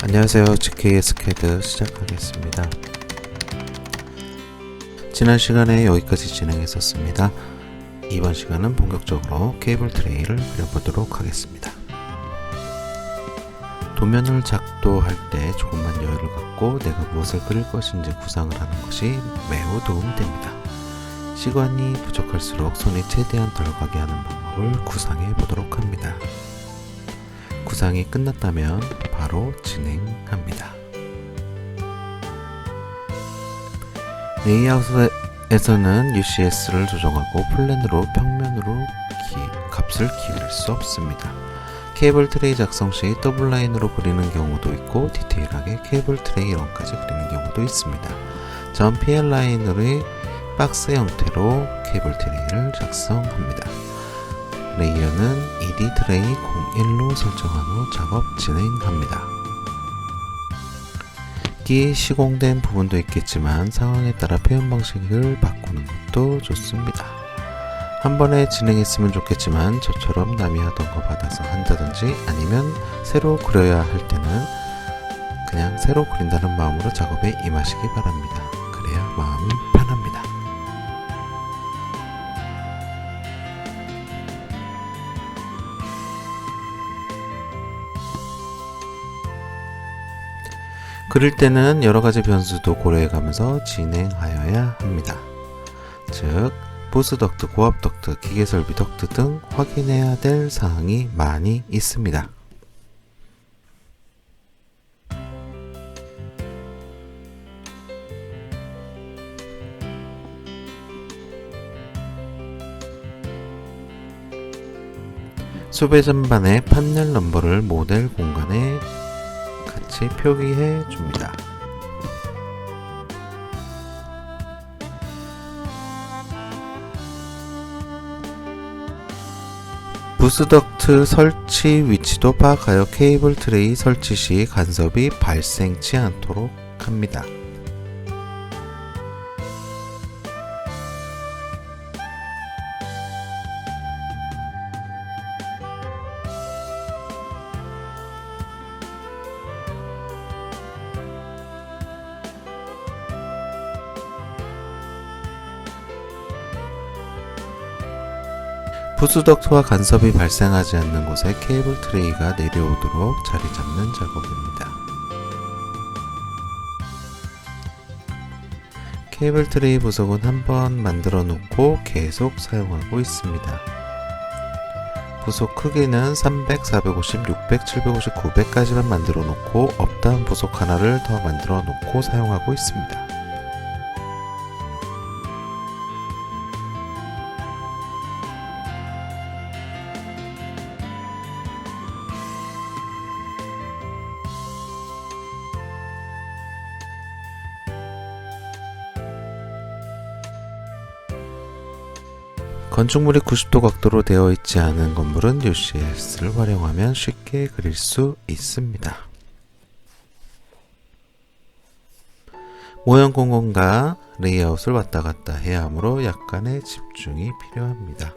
안녕하세요. GKS CAD 시작하겠습니다. 지난 시간에 여기까지 진행했었습니다. 이번 시간은 본격적으로 케이블 트레이를 그려보도록 하겠습니다. 도면을 작도할 때 조금만 여유를 갖고 내가 무엇을 그릴 것인지 구상을 하는 것이 매우 도움이 됩니다. 시간이 부족할수록 손이 최대한 덜 가게 하는 방법을 구상해 보도록 합니다. 구상이 끝났다면 바로 진행합니다. 레이아웃에서는 UCS를 조정하고 플랜으로 평면으로 값을 기울일 수 없습니다. 케이블 트레이 작성 시 더블 라인으로 그리는 경우도 있고 디테일하게 케이블 트레이 런까지 그리는 경우도 있습니다. 전 PL 라인으로의 박스 형태로 케이블 트레이를 작성합니다. 레이어는 ED 트레이 01로 설정한 후 작업 진행합니다. 시공된 부분도 있겠지만 상황에 따라 표현 방식을 바꾸는 것도 좋습니다. 한 번에 진행했으면 좋겠지만 저처럼 남이 하던 거 받아서 한다든지 아니면 새로 그려야 할 때는 그냥 새로 그린다는 마음으로 작업에 임하시기 바랍니다. 그래야 마음이 편합니다. 그릴 때는 여러가지 변수도 고려해가면서 진행하여야 합니다. 즉, 부스 덕트, 고압 덕트, 기계설비 덕트 등 확인해야 될 사항이 많이 있습니다. 수배 전반에 판넬 넘버를 모델 공간에 같이 표기해 줍니다. 부스 덕트 설치 위치도 파악하여 케이블 트레이 설치 시 간섭이 발생치 않도록 합니다. 부스 덕트와 간섭이 발생하지 않는 곳에 케이블 트레이가 내려오도록 자리 잡는 작업입니다. 케이블 트레이 부속은 한번 만들어 놓고 계속 사용하고 있습니다. 부속 크기는 300, 450, 600, 750, 900까지만 만들어 놓고 없다한 부속 하나를 더 만들어 놓고 사용하고 있습니다. 건축물이 90도 각도로 되어 있지 않은 건물은 UCS를 활용하면 쉽게 그릴 수 있습니다. 모형 공간과 레이아웃을 왔다 갔다 해야 하므로 약간의 집중이 필요합니다.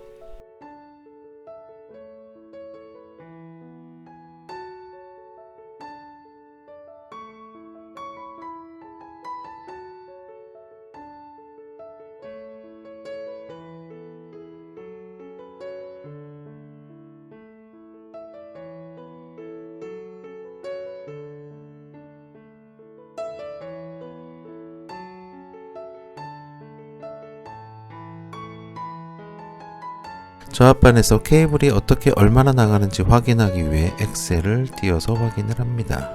저합반에서 케이블이 어떻게 얼마나 나가는지 확인하기 위해 엑셀을 띄워서 확인을 합니다.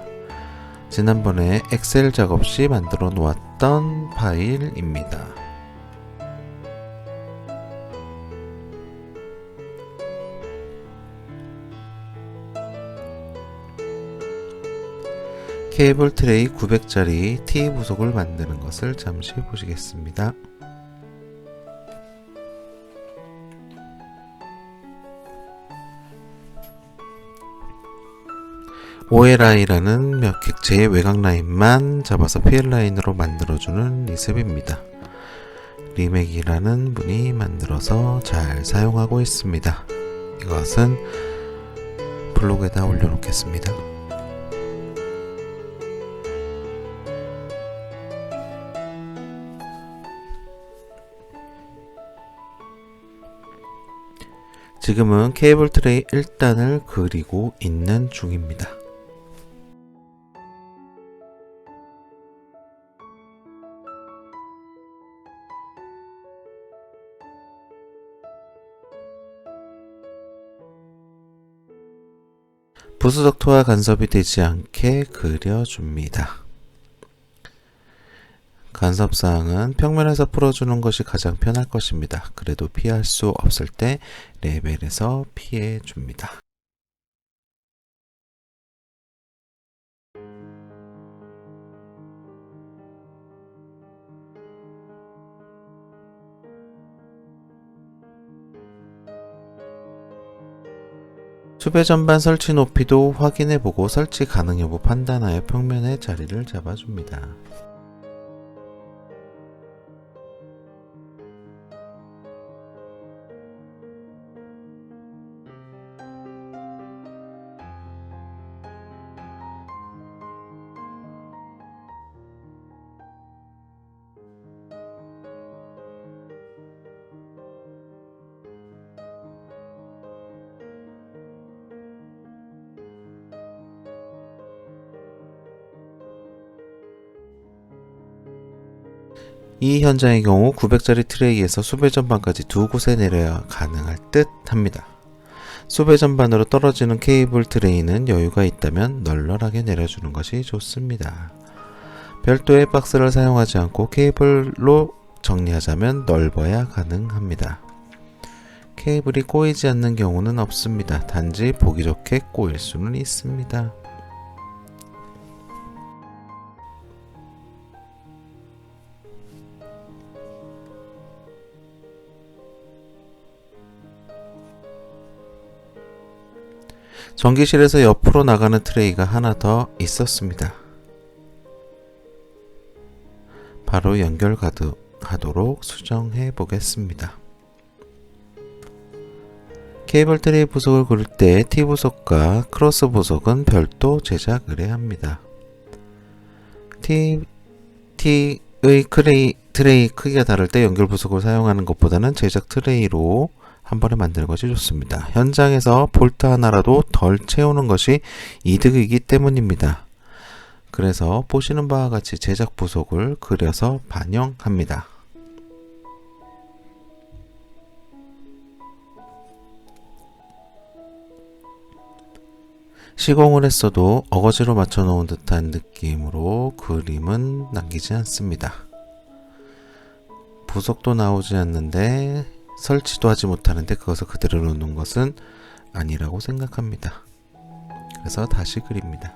지난번에 엑셀 작업 시 만들어 놓았던 파일입니다. 케이블 트레이 900짜리 T 부속을 만드는 것을 잠시 보시겠습니다. OLI라는 몇 객체의 외곽 라인만 잡아서 PL 라인으로 만들어주는 리셉입니다. 리맥이라는 분이 만들어서 잘 사용하고 있습니다. 이것은 블로그에다 올려놓겠습니다. 지금은 케이블 트레이 1단을 그리고 있는 중입니다. 부수덕토와 간섭이 되지 않게 그려줍니다. 간섭사항은 평면에서 풀어주는 것이 가장 편할 것입니다. 그래도 피할 수 없을 때 레벨에서 피해줍니다. 수배 전반 설치 높이도 확인해보고 설치 가능 여부 판단하여 평면에 자리를 잡아줍니다. 이 현장의 경우 900짜리 트레이에서 수배 전반까지 두 곳에 내려야 가능할 듯 합니다. 수배 전반으로 떨어지는 케이블 트레이는 여유가 있다면 널널하게 내려주는 것이 좋습니다. 별도의 박스를 사용하지 않고 케이블로 정리하자면 넓어야 가능합니다. 케이블이 꼬이지 않는 경우는 없습니다. 단지 보기 좋게 꼬일 수는 있습니다. 전기실에서 옆으로 나가는 트레이가 하나 더 있었습니다. 바로 연결하도록 수정해 보겠습니다. 케이블 트레이 부속을 그릴 때 T 부속과 크로스 부속은 별도 제작을 해야 합니다. T의 트레이 크기가 다를 때 연결 부속을 사용하는 것보다는 제작 트레이로 한 번에 만드는 것이 좋습니다. 현장에서 볼트 하나라도 덜 채우는 것이 이득이기 때문입니다. 그래서 보시는 바와 같이 제작 부속을 그려서 반영합니다. 시공을 했어도 어거지로 맞춰 놓은 듯한 느낌으로 그림은 남기지 않습니다. 부속도 나오지 않는데 설치도 하지 못하는데 그것을 그대로 놓는 것은 아니라고 생각합니다. 그래서 다시 그립니다.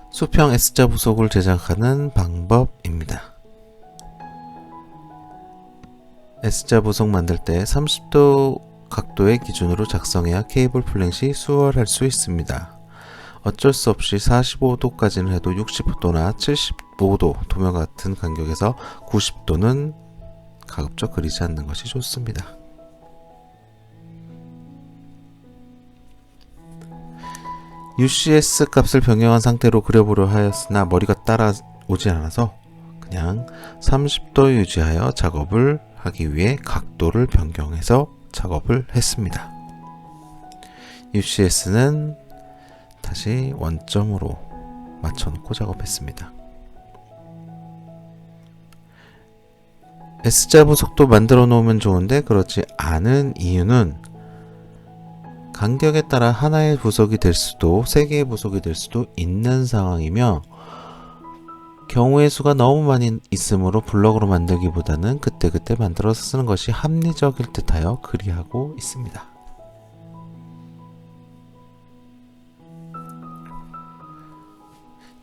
수평 S자 부속을 제작하는 방법입니다. S자 부속 만들 때 30도 각도의 기준으로 작성해야 케이블 풀링 시 수월할 수 있습니다. 어쩔 수 없이 45도까지는 해도 60도나 75도 도면 같은 간격에서 90도는 가급적 그리지 않는 것이 좋습니다. UCS 값을 변경한 상태로 그려보려 하였으나 머리가 따라오지 않아서 그냥 30도 유지하여 작업을 하기 위해 각도를 변경해서 작업을 했습니다. UCS는 다시 원점으로 맞춰놓고 작업했습니다. S자 부속도 만들어 놓으면 좋은데 그렇지 않은 이유는 간격에 따라 하나의 부속이 될 수도 세 개의 부속이 될 수도 있는 상황이며 경우의 수가 너무 많이 있으므로 블럭으로 만들기보다는 그때그때 만들어서 쓰는 것이 합리적일 듯하여 그리하고 있습니다.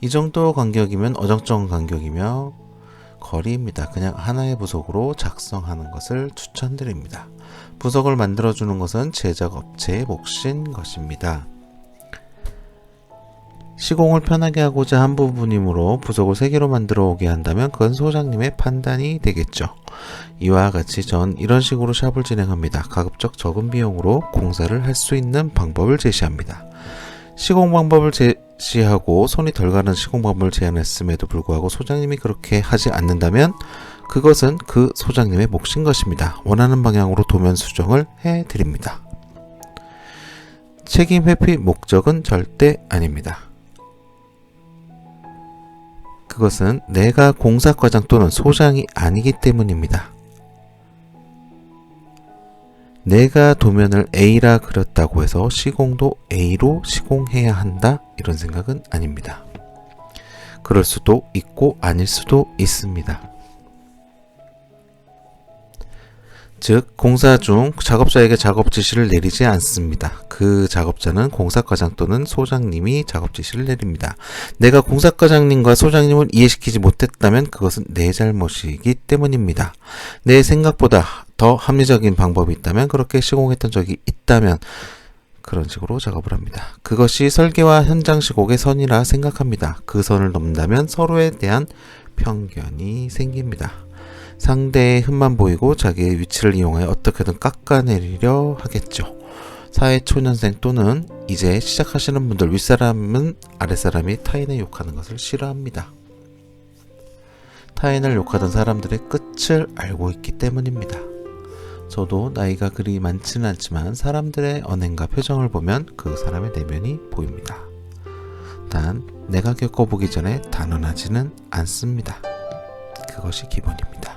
이 정도 간격이면 어정쩡한 간격이며 거리입니다. 그냥 하나의 부속으로 작성하는 것을 추천드립니다. 부속을 만들어주는 것은 제작업체의 몫인 것입니다. 시공을 편하게 하고자 한 부분이므로 부속을 3개로 만들어 오게 한다면 그건 소장님의 판단이 되겠죠. 이와 같이 전 이런 식으로 샵을 진행합니다. 가급적 적은 비용으로 공사를 할 수 있는 방법을 제시합니다. 시공 방법을 제시하고 손이 덜 가는 시공 방법을 제안했음에도 불구하고 소장님이 그렇게 하지 않는다면 그것은 그 소장님의 몫인 것입니다. 원하는 방향으로 도면 수정을 해드립니다. 책임 회피 목적은 절대 아닙니다. 그것은 내가 공사과장 또는 소장이 아니기 때문입니다. 내가 도면을 A라 그렸다고 해서 시공도 A로 시공해야 한다, 이런 생각은 아닙니다. 그럴 수도 있고 아닐 수도 있습니다. 즉 공사 중 작업자에게 작업 지시를 내리지 않습니다. 그 작업자는 공사과장 또는 소장님이 작업 지시를 내립니다. 내가 공사과장님과 소장님을 이해시키지 못했다면 그것은 내 잘못이기 때문입니다. 내 생각보다 더 합리적인 방법이 있다면, 그렇게 시공했던 적이 있다면 그런 식으로 작업을 합니다. 그것이 설계와 현장 시공의 선이라 생각합니다. 그 선을 넘는다면 서로에 대한 편견이 생깁니다. 상대의 흠만 보이고 자기의 위치를 이용하여 어떻게든 깎아내리려 하겠죠. 사회초년생 또는 이제 시작하시는 분들, 윗사람은 아랫사람이 타인을 욕하는 것을 싫어합니다. 타인을 욕하던 사람들의 끝을 알고 있기 때문입니다. 저도 나이가 그리 많지는 않지만 사람들의 언행과 표정을 보면 그 사람의 내면이 보입니다. 단 내가 겪어보기 전에 단언하지는 않습니다. 그것이 기본입니다.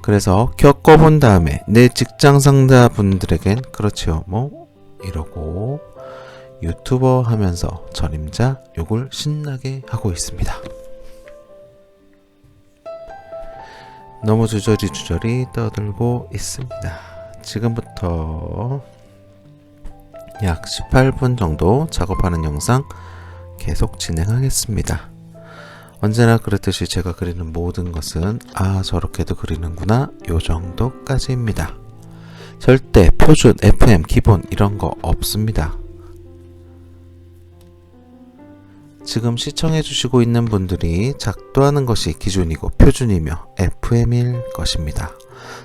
그래서 겪어본 다음에 내 직장 상사분들에겐 그렇지요 이러고 유튜버 하면서 전임자 욕을 신나게 하고 있습니다. 너무 주저리 떠들고 있습니다. 지금부터 약 18분 정도 작업하는 영상 계속 진행하겠습니다. 언제나 그렇듯이 제가 그리는 모든 것은 저렇게도 그리는구나 요 정도까지입니다. 절대 표준, FM, 기본 이런 거 없습니다. 지금 시청해 주시고 있는 분들이 작도하는 것이 기준이고 표준이며 FM일 것입니다.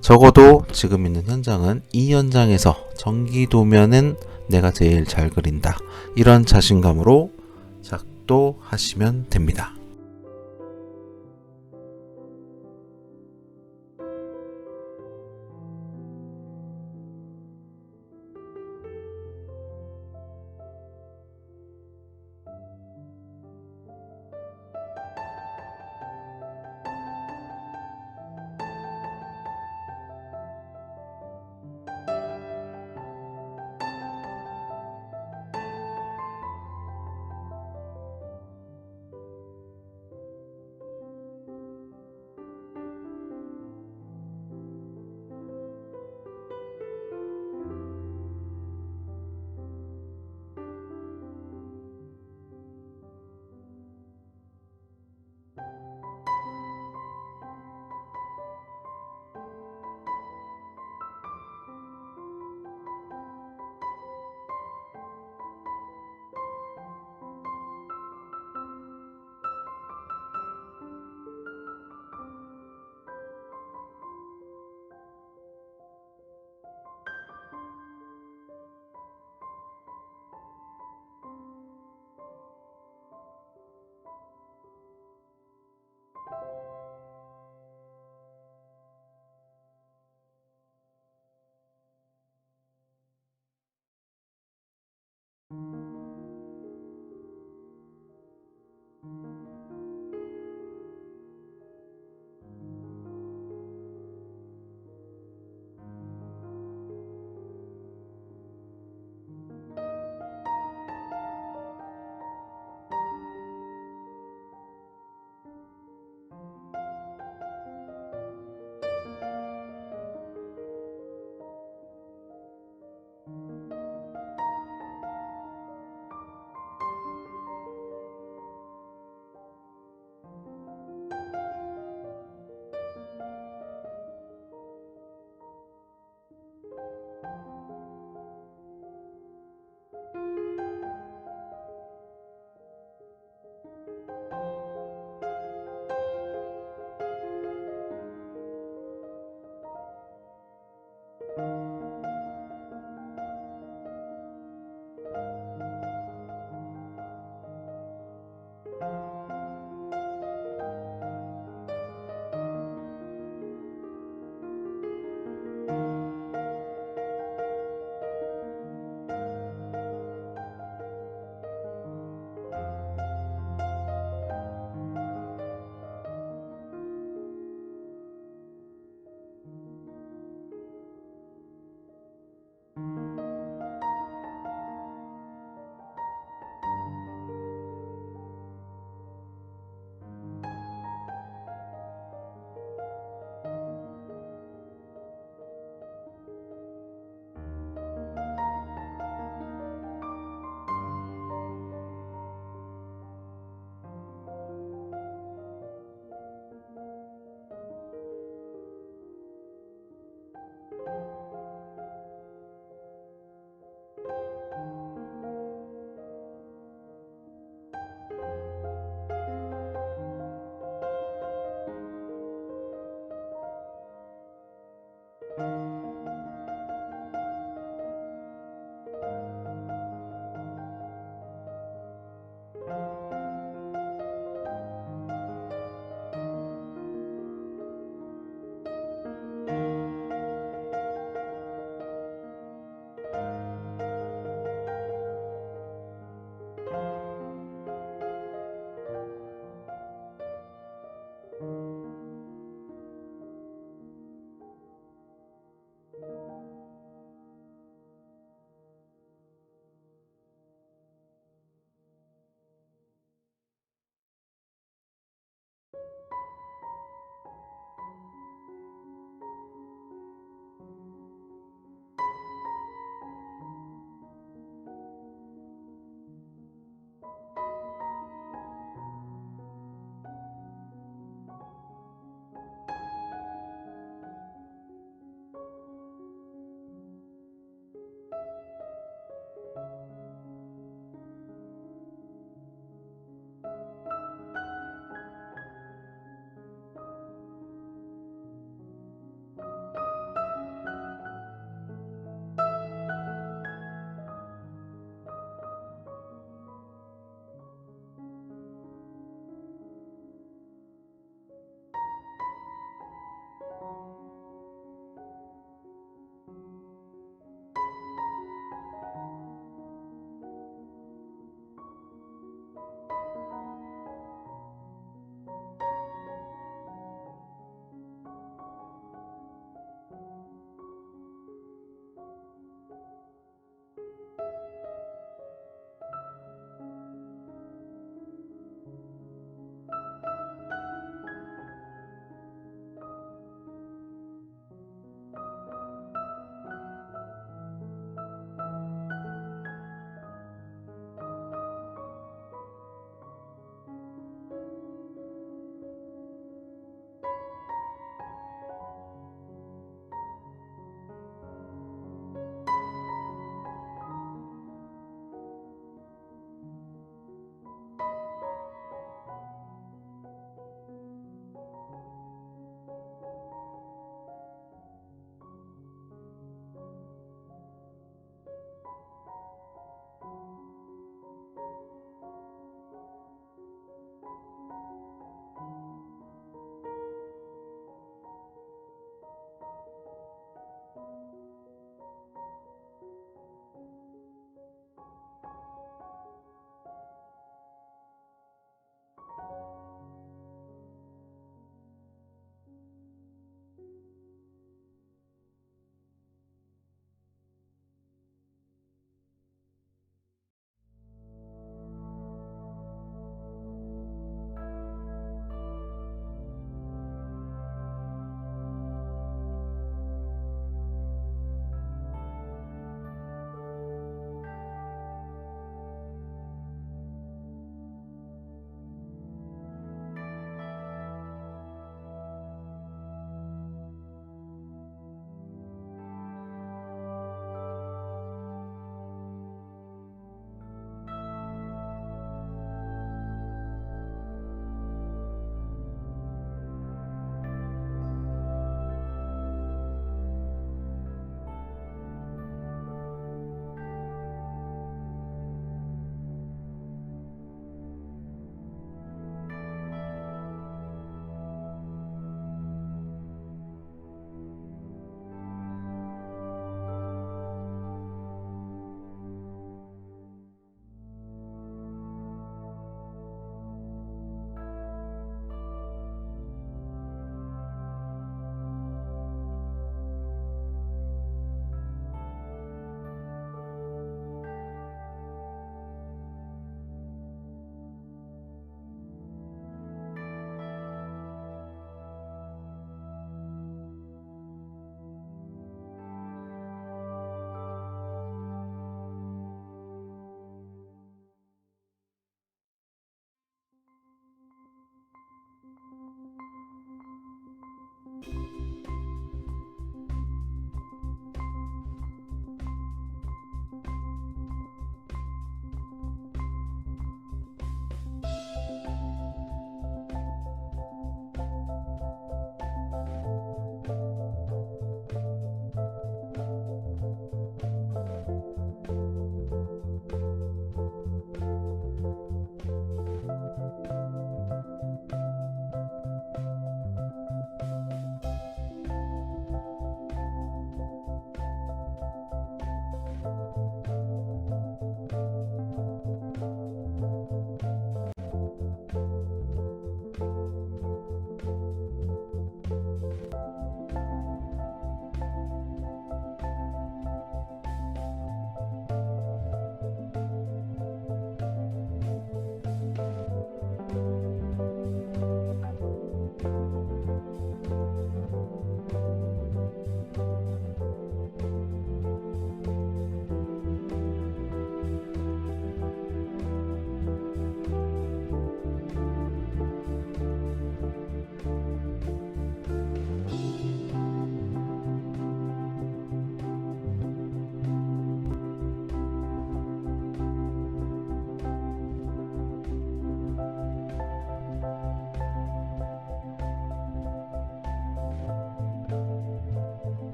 적어도 지금 있는 현장은 이 현장에서 전기도면은 내가 제일 잘 그린다, 이런 자신감으로 작도하시면 됩니다.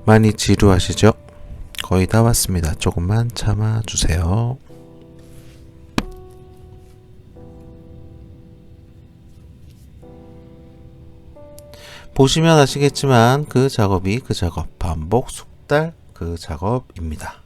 많이 지루하시죠? 거의 다 왔습니다. 조금만 참아주세요. 보시면 아시겠지만 그 작업이 그 작업, 반복 숙달 그 작업입니다.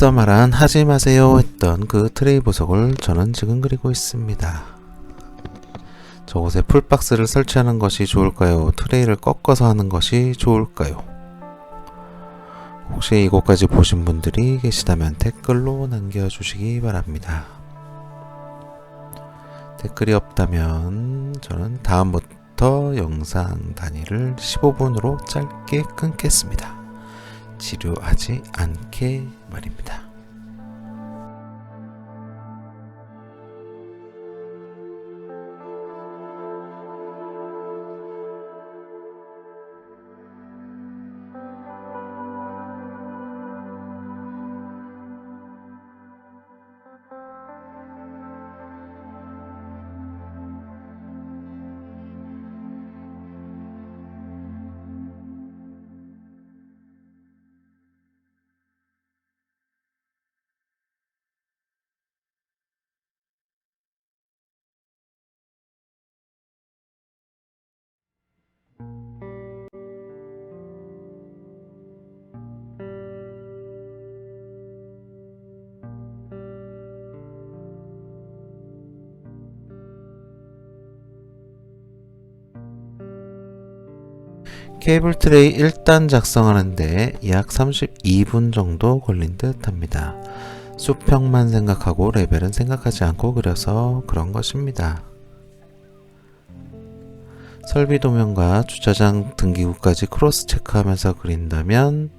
앞서 말한 하지 마세요 했던 그 트레이 보석을 저는 지금 그리고 있습니다. 저곳에 풀박스를 설치하는 것이 좋을까요? 트레이를 꺾어서 하는 것이 좋을까요? 혹시 이곳까지 보신 분들이 계시다면 댓글로 남겨주시기 바랍니다. 댓글이 없다면 저는 다음부터 영상 단위를 15분으로 짧게 끊겠습니다. 지루하지 않게 말입니다. 케이블 트레이 1단 작성하는데 약 32분 정도 걸린 듯 합니다. 수평만 생각하고 레벨은 생각하지 않고 그려서 그런 것입니다. 설비 도면과 주차장 등기구까지 크로스 체크하면서 그린다면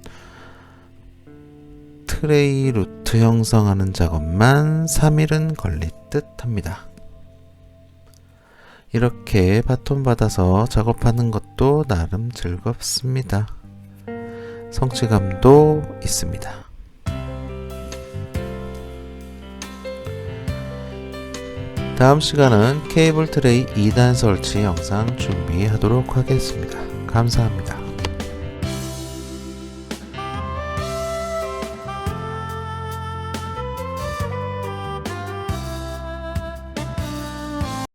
트레이 루트 형성하는 작업만 3일은 걸릴 듯 합니다. 이렇게 바톤 받아서 작업하는 것도 나름 즐겁습니다. 성취감도 있습니다. 다음 시간은 케이블 트레이 2단 설치 영상 준비하도록 하겠습니다. 감사합니다.